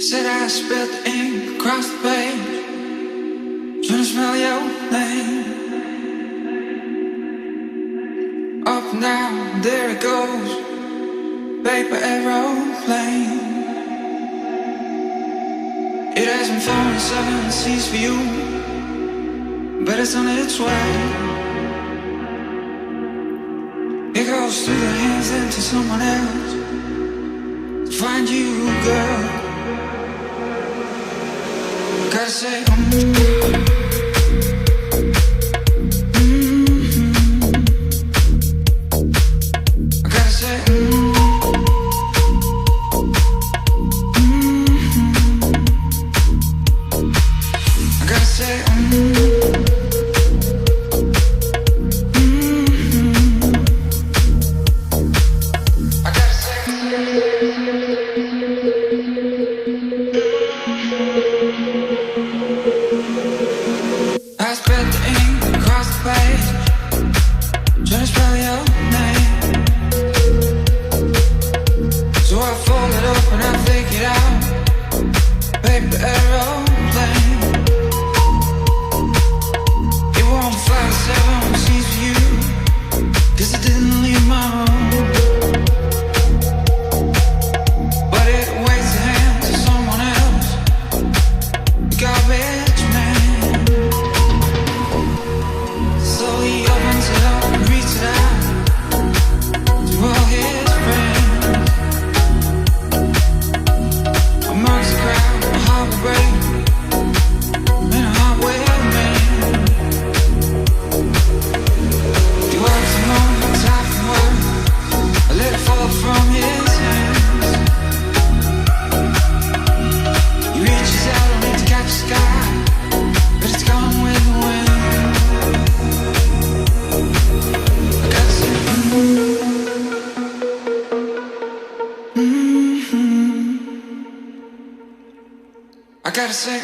Said I spilled the ink across the page, trying to smell your name. Up and down, there it goes, paper aeroplane. It hasn't fallen 7 seas for you, but it's on its way. It goes through the hands into someone else to find you, girl. Gotta say, I gotta say, I gotta say, I spread the ink across the page, trying to spell your name. So I fold it up and I fake it out, paper aeroplane. It won't fly 7 seas for you, 'cause it didn't leave my home. But it waits to hand to someone else, garbage man. Slowly opens it up and reaches out to all his friends. Amongst the crowd, a heart will break, and a heart will mend. He works alone, tired from work, I let it fall from his hands. He reaches out only to catch the sky, but it's gone with the wind. I gotta say, I gotta say,